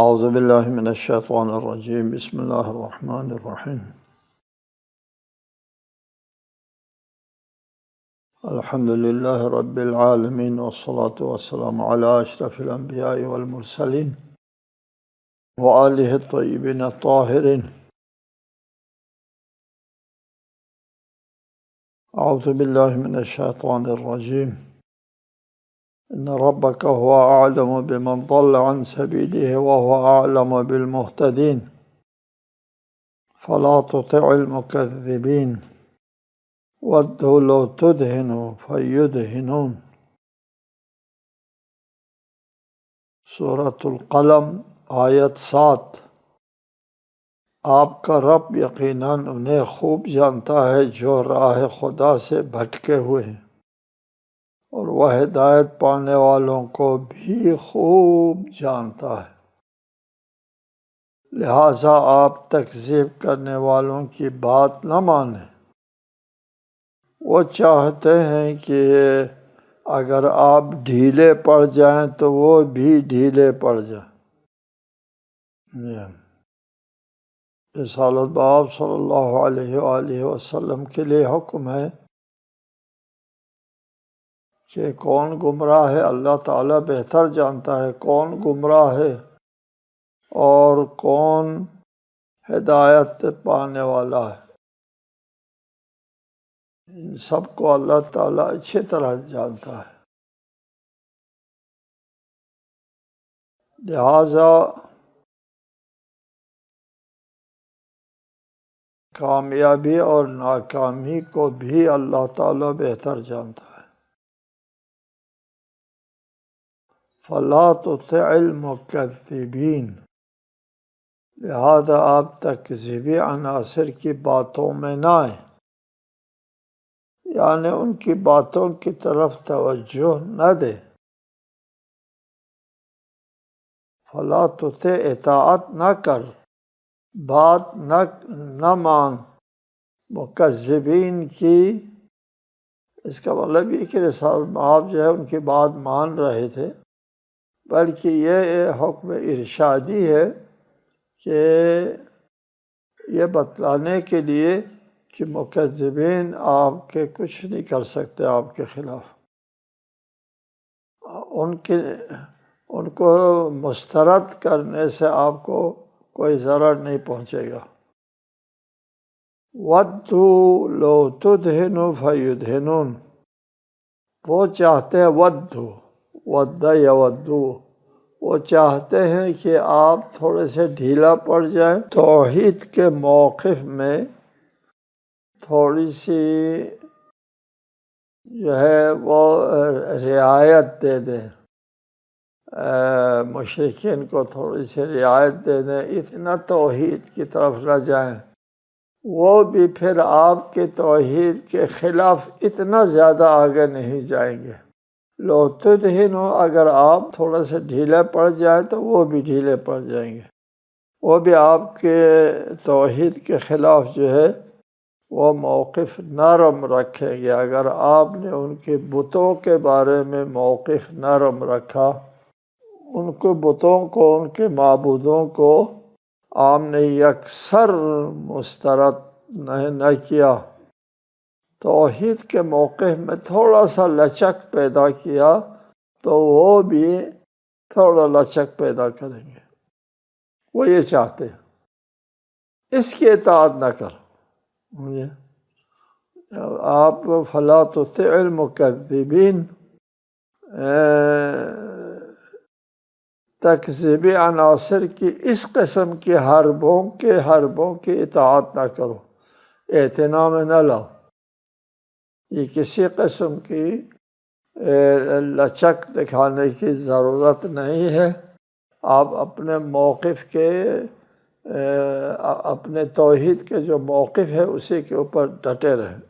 اعوذ باللہ من الشیطان الرجیم بسم اللہ الرحمن الرحیم الحمد للہ رب العالمین والصلاة والسلام علی اشرف الانبیاء والمرسلین وآلہ الطیبین الطاہرین. اعوذ باللہ من الشیطان الرجیم ان ربک هو اعلم بمن ضل عن سبیلہ وهو اعلم بالمہتدین فلا تطع المکذبین وَدُّوا لَوْ تُدْهِنُوا فَيُدْهِنُونَ. سورۃ القلم آیت 7. آپ کا رب یقیناً انہیں خوب جانتا ہے جو راہ خدا سے بھٹکے ہوئے ہیں، اور وہ ہدایت پانے والوں کو بھی خوب جانتا ہے. لہٰذا آپ تکذیب کرنے والوں کی بات نہ مانیں. وہ چاہتے ہیں کہ اگر آپ ڈھیلے پڑ جائیں تو وہ بھی ڈھیلے پڑ جائیں. رسالت باب صلی اللہ علیہ وآلہ وسلم کے لیے حکم ہے کہ کون گمراہ ہے. اللہ تعالیٰ بہتر جانتا ہے کون گمراہ ہے اور کون ہدایت پانے والا ہے. ان سب کو اللہ تعالیٰ اچھی طرح جانتا ہے. لہٰذا کامیابی اور ناکامی کو بھی اللہ تعالیٰ بہتر جانتا ہے. فَلَا تُطِعِ الْمُكَذِّبِينَ. لہذا آپ تکذیبی عناصر کی باتوں میں نہ آئیں، یعنی ان کی باتوں کی طرف توجہ نہ دیں. فلا تطع اطاعت نہ کر، بات نہ مان مکذبین کی. اس کا مطلب یہ کہ رسالت مآب جو ہے ان کی بات مان رہے تھے، بلکہ یہ حکم ارشادی ہے کہ یہ بتلانے کے لیے کہ مکذبین آپ کے کچھ نہیں کر سکتے آپ کے خلاف. ان کو مسترد کرنے سے آپ کو کوئی ضرر نہیں پہنچے گا. وَدُّوا لَوْ تُدْهِنُوا فَيُدْهِنُونَ. وہ چاہتے ہیں وَدَّ یَوَدُّ، وہ چاہتے ہیں کہ آپ تھوڑے سے ڈھیلا پڑ جائیں، توحید کے موقف میں تھوڑی سی جو ہے وہ رعایت دے دیں، مشرکین کو تھوڑی سی رعایت دے دیں، اتنا توحید کی طرف نہ جائیں. وہ بھی پھر آپ کے توحید کے خلاف اتنا زیادہ آگے نہیں جائیں گے. لو تدہنوا، اگر آپ تھوڑا سا ڈھیلے پڑ جائیں تو وہ بھی ڈھیلے پڑ جائیں گے. وہ بھی آپ کے توحید کے خلاف جو ہے وہ موقف نرم رکھیں گے. اگر آپ نے ان کے بتوں کے بارے میں موقف نرم رکھا، ان کے بتوں کو، ان کے معبودوں کو آپ نے یکسر مسترد نہ کیا، توحید کے موقع میں تھوڑا سا لچک پیدا کیا، تو وہ بھی تھوڑا لچک پیدا کریں گے. وہ یہ چاہتے ہیں. اس کی اطاعت نہ کرو. آپ فلا تطع المکذبین، تکذیبی عناصر کی اس قسم کی حربوں کی اطاعت نہ کرو، اعتنا میں نہ لاؤ. یہ کسی قسم کی لچک دکھانے کی ضرورت نہیں ہے. آپ اپنے موقف کے، اپنے توحید کے جو موقف ہے اسی کے اوپر ڈٹے رہیں.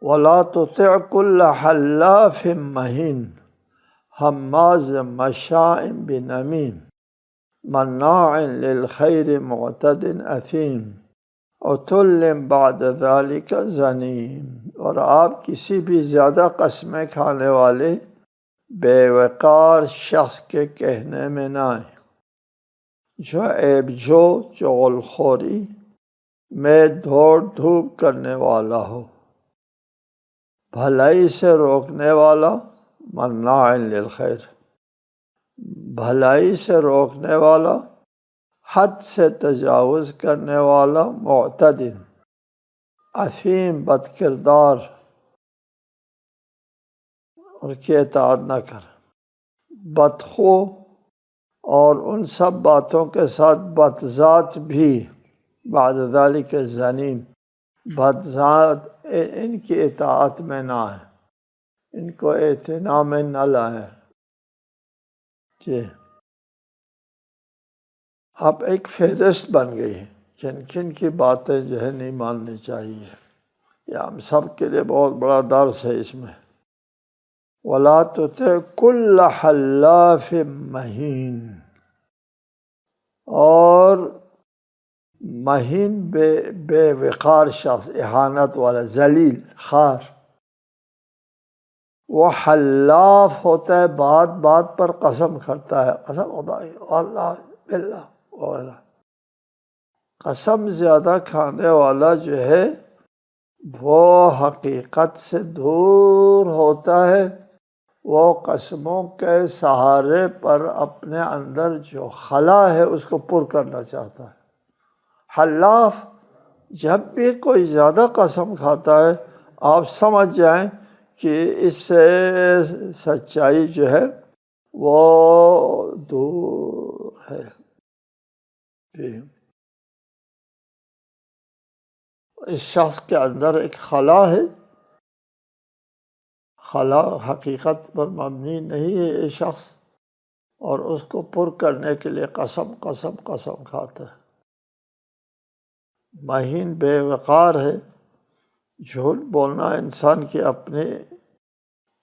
وَلَا تُطِعْ كُلَّ حَلَّافٍ مَّهِينٍ حَمَّازٍ مَّشَّاءٍ بِنَمِيمٍ مَّنَّاعٍ لِّلْخَيْرِ مُعْتَدٍ أَثِيمٍ عُتُلٍّ بَعْدَ ذَلِكَ زَنِيمٍ. اور آپ کسی بھی زیادہ قسمیں کھانے والے، بے وقار شخص کے کہنے میں نہ آئے، جو عیب جو چغل خوری میں دوڑ دھوپ کرنے والا ہو، بھلائی سے روکنے والا، مناع للخیر، بھلائی سے روکنے والا، حد سے تجاوز کرنے والا، معتد، اثیم، بد کردار، اور کی اطاعت نہ کر، بدخو، اور ان سب باتوں کے ساتھ بدذات بھی، بعد ذالک زنیم، بدذات ان کی اطاعت میں نہ آئے، ان کو اعتنا میں نہ لائیں۔ جی اب ایک فہرست بن گئی ہے کن کن کی باتیں جو ہے نہیں ماننی چاہیے، یہ ہم سب کے لیے بہت بڑا درس ہے اس میں۔ وَلَا تُطِعْ كُلَّ حَلَّافٍ مَّہِین، اور مہین بے وقار شخص، اہانت والا، ذلیل، خار، وہ حلاف ہوتا ہے، بات بات پر قسم کھاتا ہے، قسم خدا اللہ باللہ وغیرہ۔ قسم زیادہ کھانے والا جو ہے وہ حقیقت سے دور ہوتا ہے، وہ قسموں کے سہارے پر اپنے اندر جو خلا ہے اس کو پر کرنا چاہتا ہے۔ حلاف جب بھی کوئی زیادہ قسم کھاتا ہے، آپ سمجھ جائیں کہ اس سے سچائی جو ہے وہ دور ہے۔ اس شخص کے اندر ایک خلا ہے، خلا حقیقت پر مبنی نہیں ہے یہ شخص، اور اس کو پر کرنے کے لیے قسم قسم قسم کھاتا ہے۔ مہین بے وقار ہے، جھوٹ بولنا انسان کی اپنی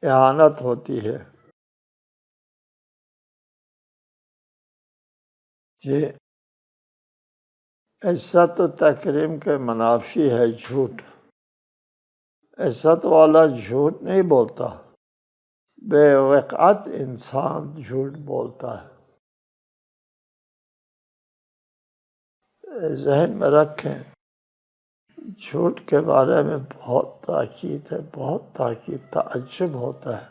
اہانت ہوتی ہے۔ یہ عزت و تکریم کے منافی ہے جھوٹ۔ عزت والا جھوٹ نہیں بولتا، بے وقعت انسان جھوٹ بولتا ہے۔ ذہن میں رکھیں، جھوٹ کے بارے میں بہت تاکید ہے، بہت تاکید، تعجب ہوتا ہے۔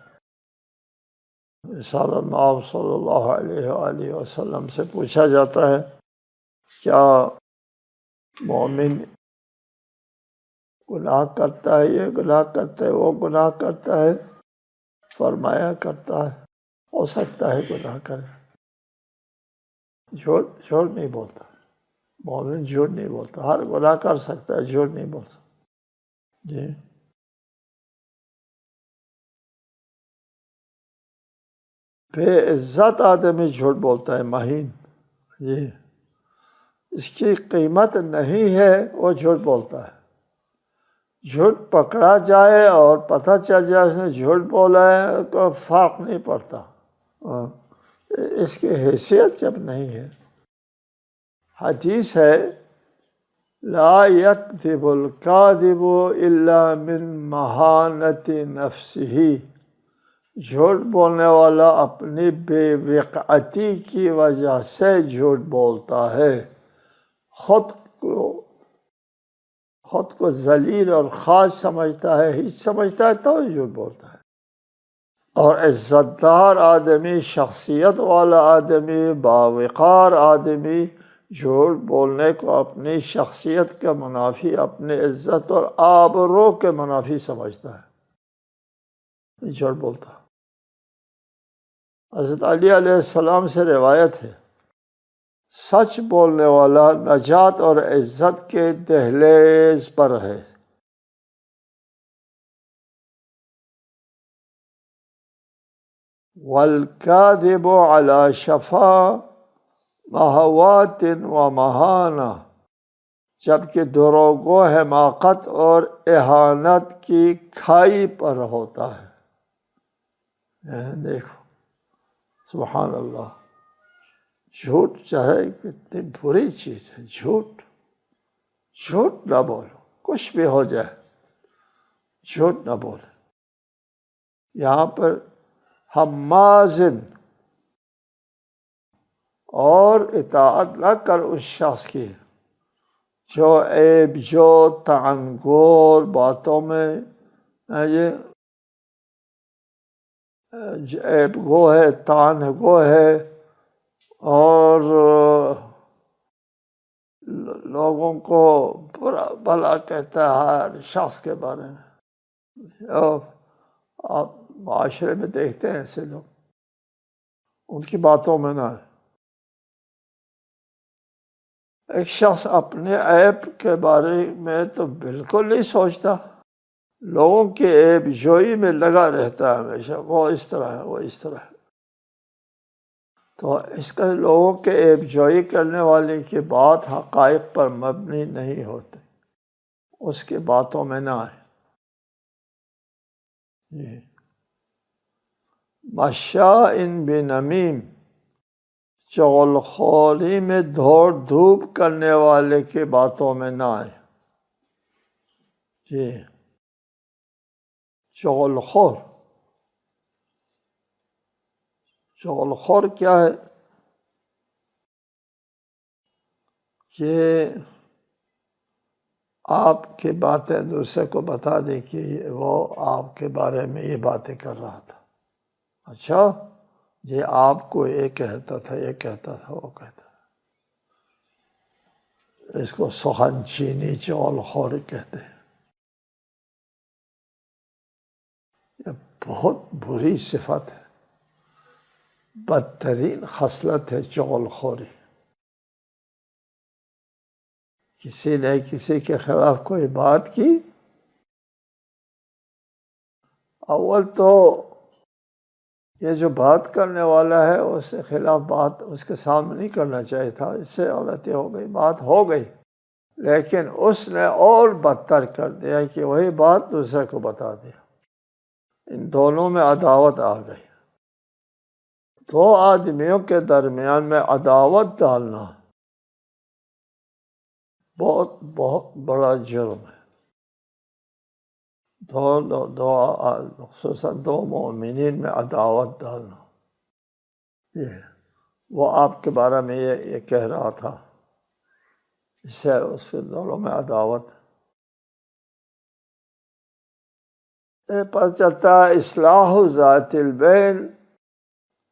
رسالت مآب صلی اللہ علیہ وآلہ وسلم سے پوچھا جاتا ہے کیا مومن گناہ کرتا ہے، یہ گناہ کرتا ہے، وہ گناہ کرتا ہے؟ فرمایا کرتا ہے، ہو سکتا ہے گناہ کرے، جھوٹ نہیں بولتا، مومن جھوٹ نہیں بولتا، ہر گناہ کر سکتا ہے، جھوٹ نہیں بولتا۔ جی بے عزت آدمی جھوٹ بولتا ہے، مہین، جی اس کی قیمت نہیں ہے وہ جھوٹ بولتا ہے۔ جھوٹ پکڑا جائے اور پتہ چل جائے اس نے جھوٹ بولا ہے، کوئی فرق نہیں پڑتا، اس کی حیثیت جب نہیں ہے۔ حدیث ہے لا یکذب الکاذب الا من مہانۃ نفسہ، جھوٹ بولنے والا اپنی بے وقعتی کی وجہ سے جھوٹ بولتا ہے، خود کو ذلیل اور خاص سمجھتا ہے، ہیچ سمجھتا ہے تو جھوٹ بولتا ہے۔ اور عزت دار آدمی، شخصیت والا آدمی، باوقار آدمی جھوٹ بولنے کو اپنی شخصیت کے منافی، اپنی عزت اور آبرو کے منافی سمجھتا ہے، نہیں جھوٹ بولتا۔ حضرت علی علیہ السلام سے روایت ہے سچ بولنے والا نجات اور عزت کے دہلیز پر ہے۔ والکاذب علی شفا مہوات و مہانہ، جبکہ دروغ و حماقت اور اہانت کی کھائی پر ہوتا ہے۔ دیکھو سبحان اللہ، جھوٹ چاہے کتنی بری چیز ہے، جھوٹ نہ بولو، کچھ بھی ہو جائے جھوٹ نہ بولے۔ یہاں پر حمازن، اور اطاعت نہ کر اس شخص کی جو عیب جو تعنگور باتوں میں یہ عیب گو ہے، تان گو ہے، اور لوگوں کو برا بھلا کہتا ہے ہر شخص کے بارے میں۔ اور آپ معاشرے میں دیکھتے ہیں ایسے لوگ، ان کی باتوں میں نہ ہے۔ ایک شخص اپنے عیب کے بارے میں تو بالکل نہیں سوچتا، لوگوں کے عیب جوئی میں لگا رہتا ہے ہمیشہ، وہ اس طرح ہے، وہ اس طرح ہے۔ تو اس کا لوگوں کے عیب جوئی کرنے والے کی بات حقائق پر مبنی نہیں ہوتی، اس کی باتوں میں نہ آئے۔ مشاء بنمیم، چغل خوری میں دوڑ دھوپ کرنے والے کی باتوں میں نہ آئے۔ چغل خور، چغل خور کیا ہے کہ آپ کی باتیں دوسرے کو بتا دے کہ وہ آپ کے بارے میں یہ باتیں کر رہا تھا، اچھا یہ آپ کو یہ کہتا تھا، یہ کہتا تھا، وہ کہتا تھا۔ اس کو سخن چینی چغل خور کہتے ہیں۔ یہ بہت بری صفت ہے، بدترین خصلت ہے چغل خوری۔ کسی نے کسی کے خلاف کوئی بات کی، اول تو یہ جو بات کرنے والا ہے اس کے خلاف بات اس کے سامنے نہیں کرنا چاہیے تھا، اس سے غلطی ہو گئی، بات ہو گئی، لیکن اس نے اور بدتر کر دیا کہ وہی بات دوسرے کو بتا دیا۔ ان دونوں میں عداوت آ گئی۔ دو آدمیوں کے درمیان میں عداوت ڈالنا بہت بہت بڑا جرم ہے۔ خصوصاً دو مومنین میں عداوت ڈالنا، یہ وہ آپ کے بارے میں یہ کہہ رہا تھا، اس سے اس کے دونوں میں عداوت۔ پتہ چلتا ہے اصلاح ذات البین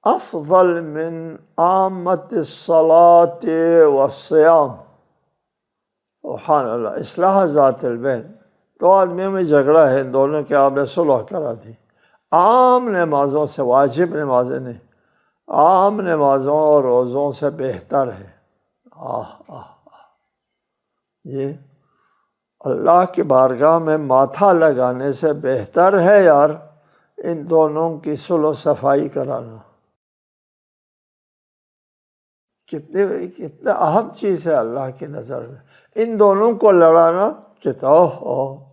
افضل من عامت الصلاة والصیام۔ سبحان اللہ، اصلاح ذات البین، دو آدمیوں میں جھگڑا ہے، ان دونوں کے آپ نے صلح کرا دی، عام نمازوں سے، واجب نمازیں نہیں، عام نمازوں اور روزوں سے بہتر ہے۔ یہ اللہ کی بارگاہ میں ماتھا لگانے سے بہتر ہے یار ان دونوں کی صلح و صفائی کرانا۔ کتنا اہم چیز ہے اللہ کی نظر میں، ان دونوں کو لڑانا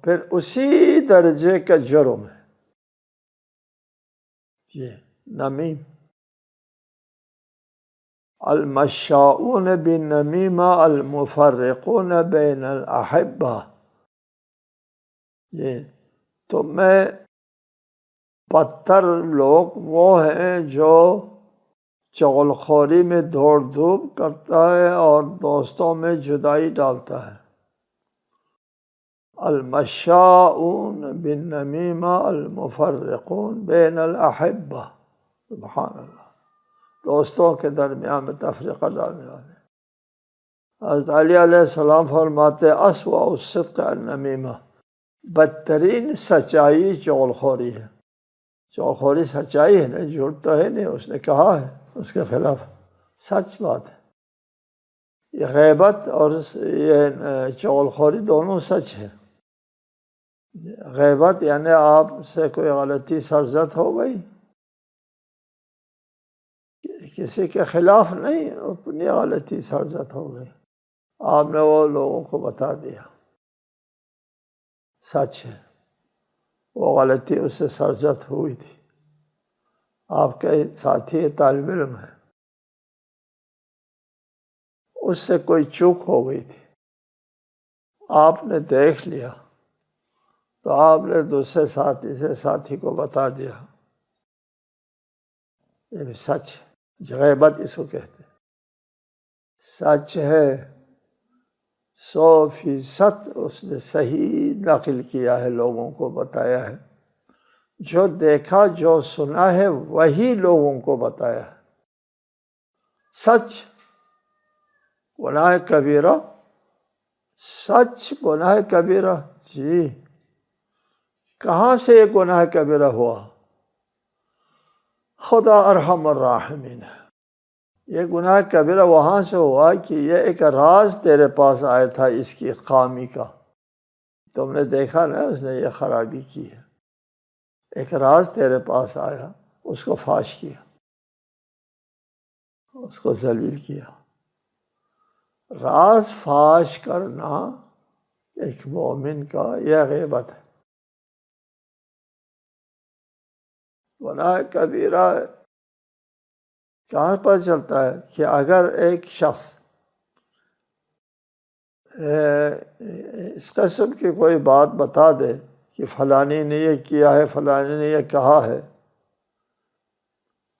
پھر اسی درجے کا جرم ہے۔ یہ نمیم، المشاؤون بالنمیمہ المفرقون بین الاحبہ۔ یہ تو میں بدتر لوگ وہ ہیں جو چغل خوری میں دوڑ دھوپ کرتا ہے اور دوستوں میں جدائی ڈالتا ہے۔ المشاؤون بالنمیمہ المفرقون بین الاحبہ، سبحان اللہ، دوستوں کے درمیان میں تفرقہ ڈالنے والے۔ حضرت علی علیہ السلام فرماتے اسوأ الصدق النمیمہ، بدترین سچائی چغل خوری ہے۔ چغل خوری سچائی ہے نا، جھوٹ تو ہے نہیں، اس نے کہا ہے اس کے خلاف، سچ بات ہے۔ یہ غیبت اور یہ چغل خوری دونوں سچ ہے۔ غیبت یعنی آپ سے کوئی غلطی سرزد ہو گئی، کسی کے خلاف نہیں، اپنی غلطی سرزد ہو گئی، آپ نے وہ لوگوں کو بتا دیا، سچ ہے، وہ غلطی اس سے سرزد ہوئی تھی، آپ کے ساتھی طالب علم ہے، اس سے کوئی چوک ہو گئی تھی، آپ نے دیکھ لیا تو آپ نے دوسرے ساتھی کو بتا دیا، یہ بھی سچ ہے، غیبت اس کو کہتے ہیں۔ سچ ہے، 100% اس نے صحیح نقل کیا ہے، لوگوں کو بتایا ہے، جو دیکھا جو سنا ہے وہی لوگوں کو بتایا ہے۔ سچ گناہ کبیرہ، سچ گناہ کبیرہ، جی کہاں سے یہ گناہ کبیرہ ہوا؟ خدا ارحم الراحمین ہے۔ یہ گناہ کبیرہ وہاں سے ہوا کہ یہ ایک راز تیرے پاس آیا تھا اس کی خامی کا، تم نے دیکھا نا اس نے یہ خرابی کی ہے، ایک راز تیرے پاس آیا، اس کو فاش کیا، اس کو ذلیل کیا۔ راز فاش کرنا ایک مومن کا یہ غیبت ہے۔ گناہ کبیرہ کہاں پر چلتا ہے کہ اگر ایک شخص اس قسم کی کوئی بات بتا دے کہ فلانی نے یہ کیا ہے، فلانی نے یہ کہا ہے،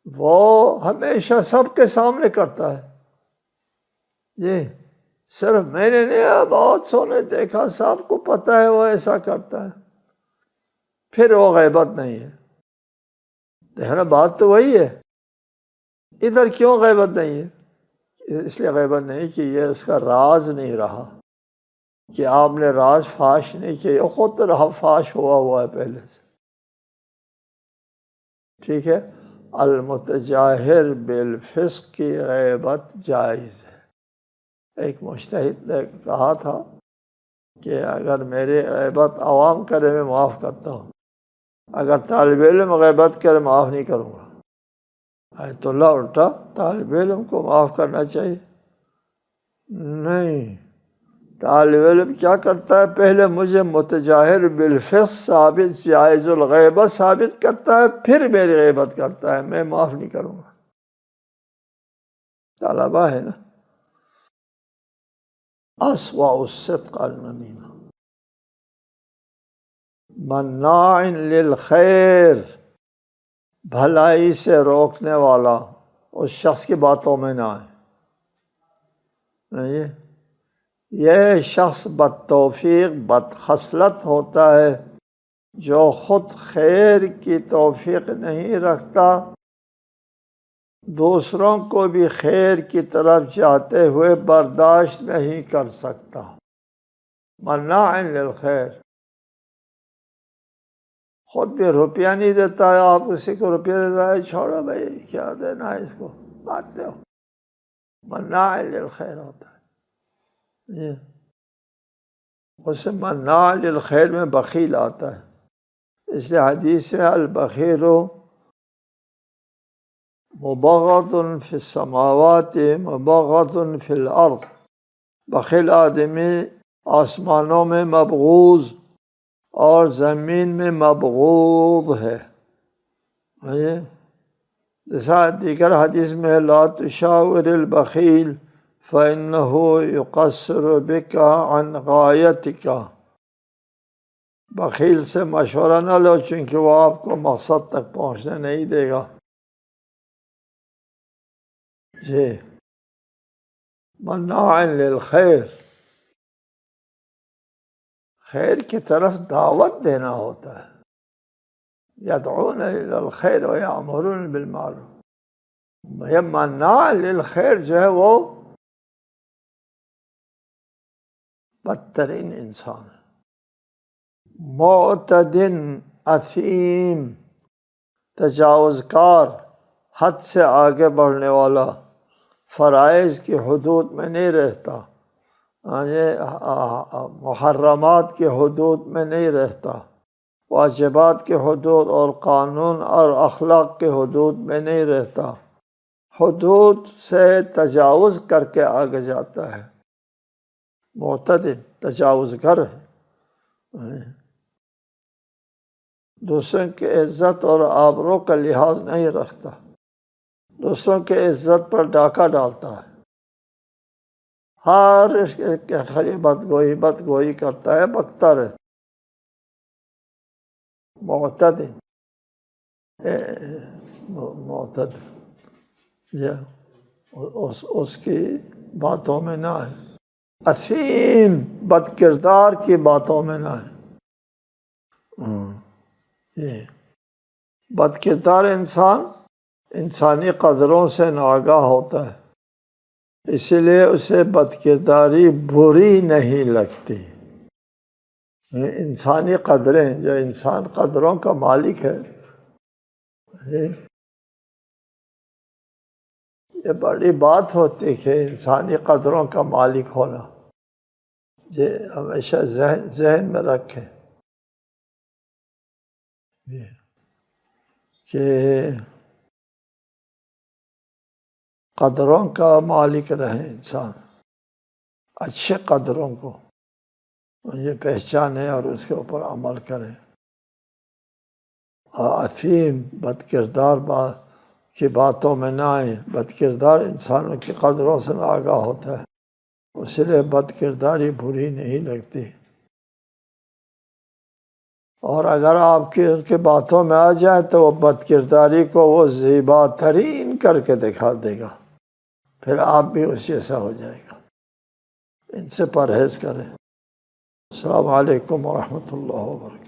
وہ ہمیشہ سب کے سامنے کرتا ہے، یہ صرف میں نے نہیں، بہت سو نے دیکھا، سب کو پتہ ہے وہ ایسا کرتا ہے، پھر وہ غیبت نہیں ہے۔ دیکھنا بات تو وہی ہے، ادھر کیوں غیبت نہیں ہے؟ اس لیے غیبت نہیں کہ یہ اس کا راز نہیں رہا، کہ آپ نے راز فاش نہیں کیا، یہ خود رہا فاش ہوا ہے پہلے سے۔ ٹھیک ہے، المتجاہر بالفسق کی غیبت جائز ہے۔ ایک مجتہد نے کہا تھا کہ اگر میری غیبت عوام کرے میں معاف کرتا ہوں، اگر طالب علم غیبت کرے معاف نہیں کروں گا۔ آیت اللہ الٹا طالب علم کو معاف کرنا چاہیے؟ نہیں، طالب علم کیا کرتا ہے؟ پہلے مجھے متجاہر بالفسق ثابت جائز الغیبت ثابت کرتا ہے، پھر میری غیبت کرتا ہے، میں معاف نہیں کروں گا۔ طلبہ ہے نا، اسوأ الصدق النمیمہ، مناع للخیر، بھلائی سے روکنے والا، اس شخص کی باتوں میں نہ آئے۔ یہ شخص بدتوفیق بدخصلت ہوتا ہے جو خود خیر کی توفیق نہیں رکھتا، دوسروں کو بھی خیر کی طرف جاتے ہوئے برداشت نہیں کر سکتا۔ مناع للخیر، خود بھی روپیہ نہیں دیتا ہے، آپ اسی کو روپیہ دیتا ہے، چھوڑو بھائی کیا دینا ہے اس کو، بات دو، مناع للخیر ہوتا ہے۔ اس سے مناع للخیر میں بخیل آتا ہے، اس لیے حدیث میں البخیل مبغض فی السماوات مبغض فی الارض، بخیل آدمی آسمانوں میں مبغوض اور زمین میں مبغوض ہے۔ جیسا دیگر حدیث میں لا تشاور البخیل فإنه يقصر بك عن غایتک، بخیل سے مشورہ نہ لو چونکہ وہ آپ کو مقصد تک پہنچنے نہیں دے گا۔ جی، مناع للخیر، خیر کی طرف دعوت دینا ہوتا ہے، یدعون الی الخیر ویأمرون بالمعروف۔ یہ مناع للخیر جو ہے وہ بدترین انسان، معتد اثیم، تجاوز کار، حد سے آگے بڑھنے والا، فرائض کی حدود میں نہیں رہتا، محرمات کی حدود میں نہیں رہتا، واجبات کے حدود اور قانون اور اخلاق کے حدود میں نہیں رہتا، حدود سے تجاوز کر کے آگے جاتا ہے، معتدل تجاوز گر ہے، دوسروں کی عزت اور آبرو کا لحاظ نہیں رکھتا، دوسروں کی عزت پر ڈاکہ ڈالتا ہے، ہر خلی بدگوئی کرتا ہے، بکتا رہتا، معتدل اس کی باتوں میں نہ ہے، اثیم بد کردار کی باتوں میں نہ ہے۔ یہ بد کردار انسان انسانی قدروں سے ناآگاہ ہوتا ہے، اسی لیے اسے بد کرداری بری نہیں لگتی۔ انسانی قدریں، جو انسان قدروں کا مالک ہے، یہ بڑی بات ہوتی کہ انسانی قدروں کا مالک ہونا، یہ ہمیشہ ذہن میں رکھیں کہ قدروں کا مالک رہے انسان، اچھے قدروں کو یہ پہچانے اور اس کے اوپر عمل کرے۔ عظیم بد کردار کی باتوں میں نہ آئے۔ بد کردار انسانوں کی قدروں سے ناآگاہ ہوتا ہے، اسی لیے بد کرداری بری نہیں لگتی۔ اور اگر آپ کی باتوں میں آ جائے تو وہ بد کرداری کو وہ زیبا ترین کر کے دکھا دے گا، پھر آپ بھی اس جیسا ہو جائے گا۔ ان سے پرہیز کریں۔ السلام علیکم ورحمۃ اللہ وبرکاتہ۔